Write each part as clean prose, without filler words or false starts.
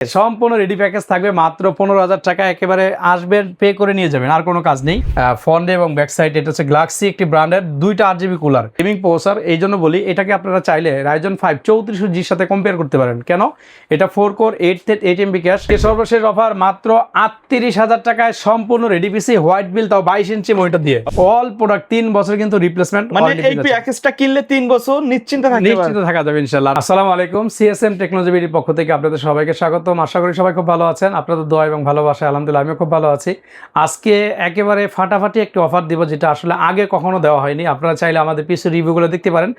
সম্পূর্ণ ready package থাকবে মাত্র 15,000 টাকা। একেবারে আসবেন, পে করে নিয়ে যাবেন, আর কোনো কাজ নেই। ফ্রন্ট এবং ব্যাক সাইড এটা হচ্ছে গ্যালাক্সি একটি ব্র্যান্ডের 2টা 8GB কুলার গেমিং প্রসেসর। এই জন্য বলি এটাকে আপনারা চাইলে রাইজন 5 3400Gর সাথে কম্পেয়ার করতে পারেন। কেন? এটা 4 কোর 8MB ক্যাশ। সর্বশেষ অফার মাত্র 38,000 টাকায় সম্পূর্ণ রেডি পিসি, হোয়াইট বিল, তাও 22 ইঞ্চি মনিটর দিয়ে। অল প্রোডাক্ট 3 বছর কিন্তু রিপ্লেসমেন্ট, মানে এই প্যাকেজটা কিনলে 3 বছর নিশ্চিন্তে থাকা যাবে ইনশাআল্লাহ। আসসালামু আলাইকুম, সিএসএম টেকনোলজি বিডির পক্ষ থেকে আপনাদের সবাইকে স্বাগত। আশা করি সবাই খুব ভালো আছেন। আপনাদের দোয়া এবং ভালোবাসায় আলহামদুলিল্লাহ আমিও খুব ভালো আছি। আজকে একেবারে ফাটাফাটি একটি অফার দিব, যেটা আসলে আগে কখনো দেওয়া হয়নি। আপনারা চাইলে আমাদের পিসি রিভিউগুলো দেখতে পারেন।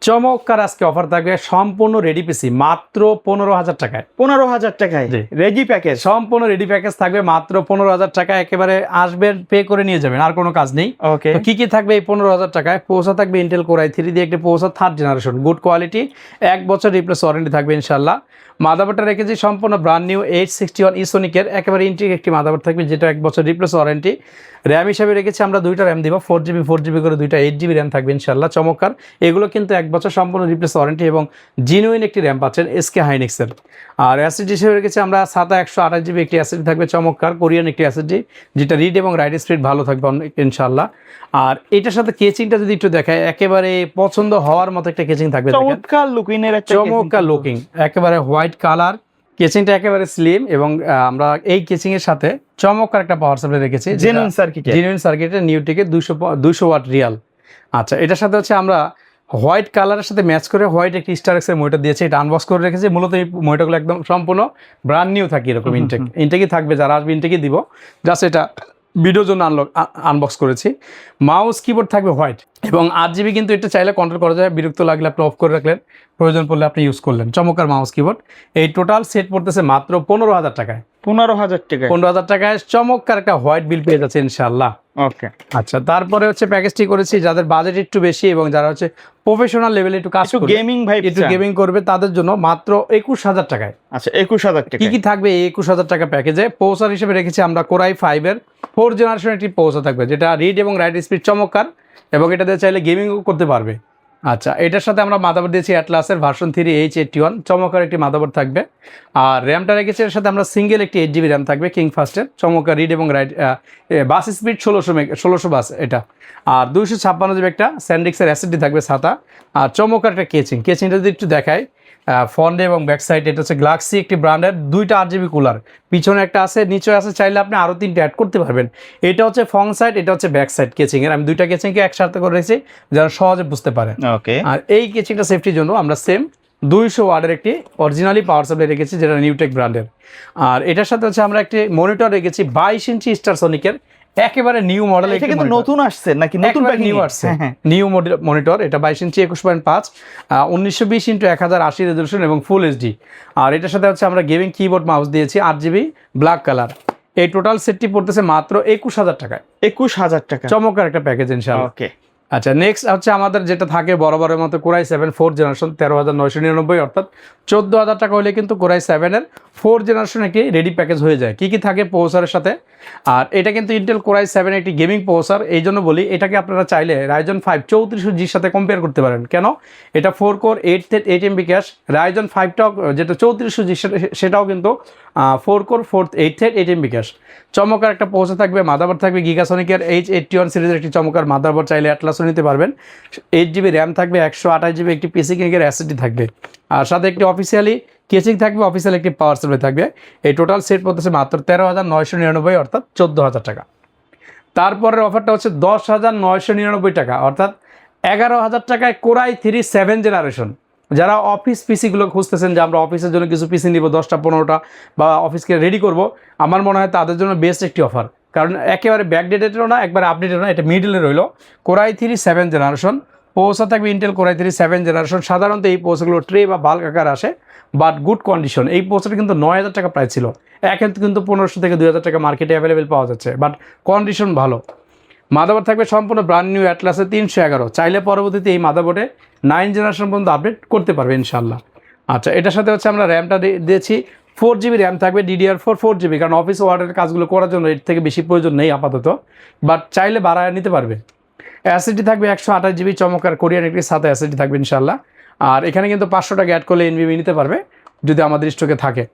চমৎকার আজকে অফার থাকবে, সম্পূর্ণ রেডি পিসি মাত্র 15,000 টাকায়। 15,000 টাকায় রেডি প্যাকেজ, সম্পূর্ণ রেডি প্যাকেজ থাকবে মাত্র 15,000 টাকা। একেবারে আসবেন, পে করে নিয়ে যাবেন, আর কোনো কাজ নেই। ওকে, কি কি থাকবে এই 15,000 টাকায়? প্রসেসর থাকবে ইন্টেল কোর i3 দিয়ে একটি processor, 3rd generation, good quality, 1 বছর রিপ্লেস ওয়ারেন্টি থাকবে ইনশাআল্লাহ। মাদারবোর্ডটা রেখেছি সম্পূর্ণ ব্র্যান্ড নিউ 861 ইসোনিকের একেবারে ইন্ট্রিক একটি মাদারবোর্ড থাকবে, যেটা 1 বছর রিপ্লেস ওয়ারেন্টি। র্যাম হিসাবে রেখেছি আমরা 2টা র্যাম দিব, 4GB করে 2টা 8GB র্যাম থাকবে ইনশাআল্লাহ। চমৎকার, এগুলো কিন্তু 1 বছর সম্পূর্ণ রিপ্লেস ওয়ারেন্টি এবং জিনুইন একটি র্যাম পাচ্ছেন SK হাইনিক্সের। আর অ্যাসিড হিসেবে রেখেছি আমরা SATA 128GB একটি অ্যাসিড থাকবে, চমৎকার কোরিয়ান একটি অ্যাসিড, যেটা রিড এবং রাইট স্পিড ভালো থাকবে ইনশাআল্লাহ। আর এটার সাথে কেচিংটা যদি একটু দেখায়, একেবারে পছন্দ হওয়ার মতো একটা কেচিং থাকবে, চমৎকার লুকিংয়ের একটা চমৎকার লুকিং, একেবারে হোয়াইট কালার। কেচিংটা একেবারে স্লিম এবং আমরা এই কেচিং এর সাথে চমৎকার একটা পাওয়ার সাপ্লাই রেখেছি, জেনুইন সার্কিটের নিউটেকে 200 ওয়াট রিয়াল। আচ্ছা, এটার সাথে হচ্ছে আমরা হোয়াইট কালারের সাথে ম্যাচ করে হোয়াইট একটি স্টার এর মনিটর দিয়েছে, এটা আনবক্স করে রেখেছি। মূলত এই মনিটরগুলো একদম সম্পূর্ণ ব্র্যান্ড নিউ থাকে, এরকম ইনটেকই থাকবে, যারা আসবে ইনটেকই দিব। জাস্ট এটা ভিডিওর জন্য আনবক্স করেছি। মাউস কিবোর্ড থাকবে হোয়াইট এবং 8GB, কিন্তু এটা চাইলে কন্ট্রোল করা যায়। বিরক্ত লাগলে আপনি অফ করে রাখলেন, প্রয়োজন পড়লে আপনি ইউজ করলেন। চমৎকার মাউস কিবোর্ড। এই টোটাল সেট পড়তেছে মাত্র 15,000 টাকায়। 15,000 টাকায় চমৎকার একটা হোয়াইট বিল পেয়ে যাচ্ছে ইনশাআল্লাহ। ওকে, আচ্ছা, তারপরে হচ্ছে প্যাকেজটি করেছি যাদের বাজেট একটু বেশি এবং যারা হচ্ছে প্রফেশনাল লেভেলে একটু কাজ করবে, গেমিং ভাই, একটু গেমিং করবে, তাদের জন্য মাত্র 21,000 টাকায়। আচ্ছা, 21,000 টাকা। কি কি থাকবে এই 21,000 টাকা প্যাকেজে? প্রসেসর হিসেবে রেখেছি আমরা Core i5 এর 4 জেনারেশন একটি প্রসেসর থাকবে, যেটা রিড এবং রাইট স্পিড চমৎকার এবং এটা দিয়ে চাইলে গেমিংও করতে পারবে। আচ্ছা, এটার সাথে আমরা মাদারবোর্ড দিয়েছি অ্যাটলাসের ভার্সন 3H81, চমৎকার একটি মাদারবোর্ড থাকবে। আর র্যামটা রেখেছি এর সাথে আমরা সিঙ্গেল একটি 8GB র্যাম থাকবে কিং ফাস্টের, চমৎকার রিড এবং রাইট, বাস স্পিড 1600 বাস এটা। আর 256GB একটা স্যান্ডিক্সের অ্যাসিডি থাকবে SATA। আর চমৎকার একটা কেচিংটা যদি একটু দেখায়, ফ্রন্ট এবং ব্যাক সাইড এটা হচ্ছে গ্যালাক্সি একটি ব্র্যান্ডের 2টা 8GB কুলার, পিছনে একটা আছে, নিচে আছে, চাইলে আপনি আরও 3টে অ্যাড করতে পারবেন। এটা হচ্ছে ফ্রন্ট সাইড, এটা হচ্ছে ব্যাক সাইড কেচিংয়ের। আমি 2টা কেচিংকে একসাথে করে রেখেছি যারা সহজে বুঝতে পারে। ওকে, আর এই কেচিংটা সেফটির জন্য আমরা সেম 200 ওয়াটের একটি অরিজিনালি পাওয়ার সাপ্লাই রেখেছি, যেটা নিউটেক ব্র্যান্ডের। আর এটার সাথে হচ্ছে আমরা একটি মনিটর রেখেছি 22 ইঞ্চি স্টারসনিকের, একেবারে নিউ মডেল। এটা কিন্তু নতুন আসছে নাকি? নতুন নিউ আসছে, নিউ মনিটর। এটা 22 ইঞ্চি 21.5, 1920x1080 রেজলিউশন এবং ফুল এইচডি। আর এটার সাথে হচ্ছে আমরা গেমিং কিবোর্ড মাউস দিয়েছি 8GB ব্ল্যাক কালার। এই টোটাল সেটটি পড়তেছে মাত্র 21,000 টাকায়। 21,000 টাকা, চমৎকার একটা প্যাকেজ ইনশাআল্লাহ। ওকে, আচ্ছা, নেক্সট হচ্ছে আমাদের যেটা থাকে বরাবরের মতো Core i7 4 জেনারেশন 13,999, অর্থাৎ 14,000 টাকা হলে কিন্তু Core i7 এর 4 জেনারেশন একটি রেডি প্যাকেজ হয়ে যায়। কি কি থাকে প্রসেসরের সাথে? আর এটা কিন্তু ইন্টেল Core i7 একটি গেমিং প্রসেসর, এই জন্য বলি এটাকে আপনারা চাইলে রাইজন 5 3400Gর সাথে কম্পেয়ার করতে পারেন। কেন? এটা 4 কোর 8MB ক্যাশ। রাইজন 5টা যেটা 3400G সেটাও কিন্তু 4 কোর 8MB ক্যাশ। চমৎকার একটা প্রসেসর থাকবে, মাদারবোর্ড থাকবে গিগাসনিকের H81 সিরিজের একটি চমৎকার মাদারবোর্ড, চাইলে অ্যাটলাসও নিতে পারবেন। 8GB র্যাম থাকবে, 128GB একটি পিসি কিংয়ের অ্যাসিডি থাকবে, আর সাথে একটি অফিসিয়ালি কেচিং থাকবে, অফিসিয়াল একটি পাওয়ার সাপ্লাই থাকবে। এই টোটাল সেট পড়তেছে মাত্র 13,999, অর্থাৎ 14,000 টাকা। তারপরের অফারটা হচ্ছে 10,999 টাকা, অর্থাৎ 11,000 টাকায় Core i3 7 জেনারেশন। যারা অফিস পিসিগুলো খুঁজতেছেন যে আমরা অফিসের জন্য কিছু পিসি নিব 10টা 15টা বা অফিসকে রেডি করব, আমার মনে হয় তাদের জন্য বেস্ট একটি অফার। কারণ একেবারে ব্যাকডেটেডও না, একবারে আপডেটেডও না, এটা মিডলে রইল। Core i3 7 জেনারেশন প্রসেসর থাকবে ইন্টেল Core i3 7 জেনারেশন। সাধারণত এই প্রসেসরগুলো ট্রে বা বাল্ক আকার আসে, বাট গুড কন্ডিশন। এই প্রসেসরটা কিন্তু 9,000 টাকা প্রাইস ছিল, এখন কিন্তু 1500 থেকে 2,000 টাকা মার্কেটে অ্যাভেলেবেল পাওয়া যাচ্ছে, বাট কন্ডিশন ভালো। মাদারবোর্ড থাকবে সম্পূর্ণ ব্র্যান্ড নিউ অ্যাটলাসের 311, চাইলে পরবর্তীতে এই মাদারবোর্ডে 9 জেনারেশন পর্যন্ত আপডেট করতে পারবে ইনশাআল্লাহ। আচ্ছা, এটার সাথে হচ্ছে আমরা র্যামটা দিয়েছি 4GB র্যাম থাকবে, DDR4 4GB, কারণ অফিস ওয়ার্ডের কাজগুলো করার জন্য এর থেকে বেশি প্রয়োজন নেই আপাতত, বাট চাইলে বাড়ায় নিতে পারবে। অ্যাসিডি থাকবে 128GB, চমৎকার কোরিয়ান একটি SATA অ্যাসিডি থাকবে ইনশাআল্লাহ। আর এখানে কিন্তু 500 টাকা অ্যাড করলে NVMe নিতে পারবে যদি আমাদের স্টকে থাকে।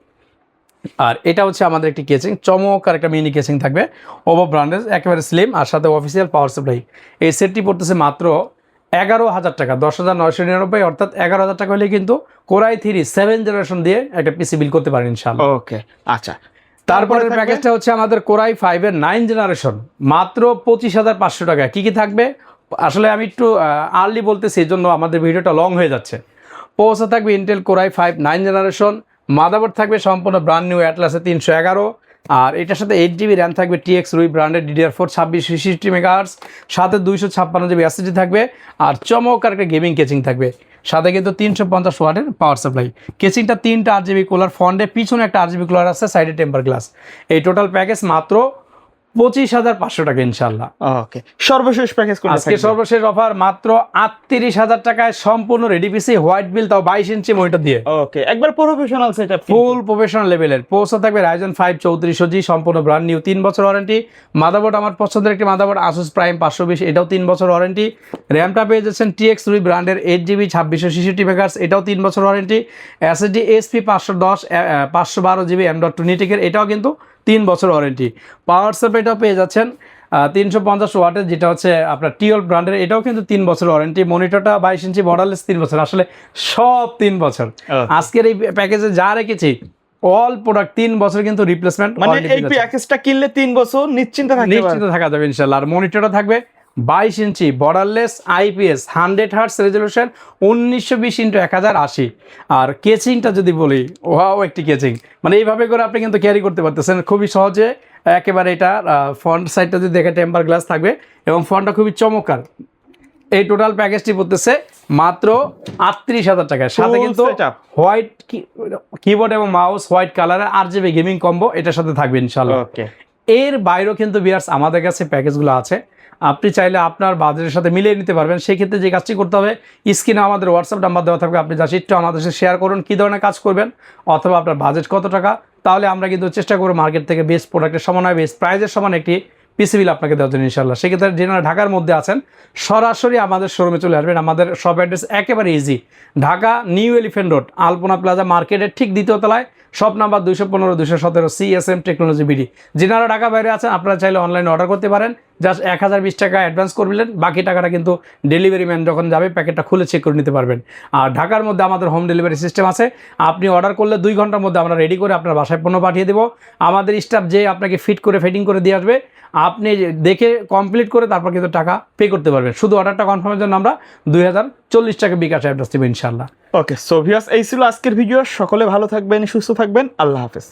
আর এটা হচ্ছে আমাদের একটি কেচিং, চমৎকার একটা মিনি কেচিং থাকবে, ওভো ব্র্যান্ডের, একেবারে স্লিম, আর সাথে অফিসিয়াল পাওয়ার সাপ্লাই। এই সেটটি পড়তেছে মাত্র 11,000 টাকা, 10,999, অর্থাৎ 11,000 টাকা হলে কিন্তু কোরাই 3 7 জেনারেশন দিয়ে একটা পিসি বিল করতে পারেন ইনশাআল্লাহ। ওকে, আচ্ছা। তারপরে প্যাকেজটা হচ্ছে আমাদের কোরাই 5 এর 9 জেনারেশন, মাত্র 25,500 টাকা। কি কি থাকবে আসলে আমি একটু আর্লি বলতেছি, এই জন্য আমাদের ভিডিওটা লং হয়ে যাচ্ছে। প্রসেসর থাকবে ইন্টেল কোরাই 5 9 জেনারেশন, মাদারবোর্ড থাকবে সম্পূর্ণ ব্র্যান্ড নিউ অ্যাটলাসে 311, আর এটার সাথে 8GB র্যাম থাকবে TX রুই ব্র্যান্ডের DDR4 26 মেগাহার্টজ, সাথে 256GB SSD থাকবে, আর চমৎকার একটা গেমিং কেচিং থাকবে, সাথে কিন্তু 350 ওয়াটের পাওয়ার সাপ্লাই। কেচিংটা 3টা RGB কুলার, ফ্রন্টে পিছনে একটা RGB কুলার আছে, সাইডে টেম্পার গ্লাস। এই টোটাল প্যাকেজ মাত্র 25,500 টাকা ইনশাল্লাহ। ওকে, সর্বশেষ প্যাকেজ কোনটা আজকে সর্বশেষ অফার মাত্র 38,000 টাকায় সম্পূর্ণ রেডি পিসি, হোয়াইট বিল, তাও 22 ইঞ্চি মনিটর দিয়ে। ওকে, একবার প্রফেশনাল সেটআপ, ফুল প্রফেশনাল লেভেলের। প্রসেসর থাকবে Ryzen 5 3400G, সম্পূর্ণ ব্র্যান্ড নিউ, 3 বছর ওয়ারেন্টি। মাদারবোর্ড আমার পছন্দের একটি মাদারবোর্ড Asus Prime 520, এটাও 3 বছর ওয়ারেন্টি। র্যামটা পেয়ে যাচ্ছেন TX রুই ব্র্যান্ডের 8GB 2666 মেগাহার্টজ, এটাও 3 বছর warranty. SSD SP 510 512GB M.2 নিটেকের, এটাও কিন্তু 3 বছর ওয়ারেন্টি। পাওয়ার সাপ্লাইটাও পেয়ে যাচ্ছেন 350 ওয়াটের, যেটা হচ্ছে আপনার টিওল ব্র্যান্ডের, এটাও কিন্তু 3 বছর ওয়ারেন্টি। মনিটরটা 22 ইঞ্চি বর্ডারলেস, 3 বছর, আসলে সব 3 বছর। আজকের এই প্যাকেজে যা রেখেছি অল প্রোডাক্ট 3 বছর কিন্তু রিপ্লেসমেন্ট, মানে এই প্যাকেজটা কিনলে 3 বছর নিশ্চিন্তে থাকা যাবে ইনশাআল্লাহ। আর মনিটরটা থাকবে 22 inch borderless IPS 100 hertz resolution 1920x1080। আর কেচিংটা যদি বলি, ওয়াও একটি কেচিং, মানে এইভাবে করে আপনি কিন্তু ক্যারি করতে পারতেছেন খুবই সহজে। একেবারে এটা ফ্রন্ট সাইডটা যদি দেখে টেম্পার গ্লাস থাকবে, এবং ফ্রন্টটা খুবই চমৎকার। এই টোটাল প্যাকেজটি পড়তেছে মাত্র 38,000 টাকায়, সাথে কিন্তু হোয়াইট কিবোর্ড এবং মাউস, হোয়াইট কালারের RGB গেমিং কম্বো এটার সাথে থাকবে ইনশাআল্লাহ। এর বাইরেও কিন্তু ভিউয়ার্স আমাদের কাছে প্যাকেজগুলো আছে, আপনি চাইলে আপনার বাজেটের সাথে মিলিয়ে নিতে পারবেন। সেই ক্ষেত্রে যে কাজটি করতে হবে, স্ক্রিনে আমাদের হোয়াটসঅ্যাপ নাম্বার দেওয়া থাকবে, আপনি জাস্ট একটু আমাদের সাথে শেয়ার করুন কী ধরনের কাজ করবেন, অথবা আপনার বাজেট কত টাকা, তাহলে আমরা কিন্তু চেষ্টা করব মার্কেট থেকে বেস্ট প্রোডাক্টের সমন্বয়, বেস্ট প্রাইজের সমান একটি পিসি বিল আপনাকে দেওয়ার জন্য ইনশাআল্লাহ। সেক্ষেত্রে যারা ঢাকার মধ্যে আছেন সরাসরি আমাদের শোরুমে চলে আসবেন। আমাদের শপ অ্যাড্রেস একেবারে easy, Dhaka new elephant road, Alpana plaza মার্কেটের ঠিক দ্বিতীয় তলায়, shop number 215 217 CSM technology BD. যারা ঢাকা বাইরে আছেন আপনারা চাইলে অনলাইনে অর্ডার করতে পারেন, জাস্ট 1020 টাকা অ্যাডভান্স করবেন, বাকি টাকাটা কিন্তু ডেলিভারি ম্যান যখন যাবে প্যাকেটটা খুলে চেক করে নিতে পারবেন। আর ঢাকার মধ্যে আমাদের হোম ডেলিভারি সিস্টেম আছে, আপনি অর্ডার করলে 2 ঘন্টার মধ্যে আমরা রেডি করে আপনার বাসায় পণ্য পাঠিয়ে দেবো। আমাদের স্টাফ যে আপনাকে ফিটিং করে দিয়ে আসবে, আপনি দেখে কমপ্লিট করে তারপর কিন্তু টাকা পে করতে পারবেন। শুধু অর্ডারটা কনফার্মের জন্য আমরা 2040 টাকা বিকাশ অ্যাডভান্স দেবো ইনশাআল্লাহ। ওকে, সো ভিউয়ার্স, এই ছিল আজকের ভিডিও। সকলে ভালো থাকবেন, সুস্থ থাকবেন, আল্লাহ হাফেজ।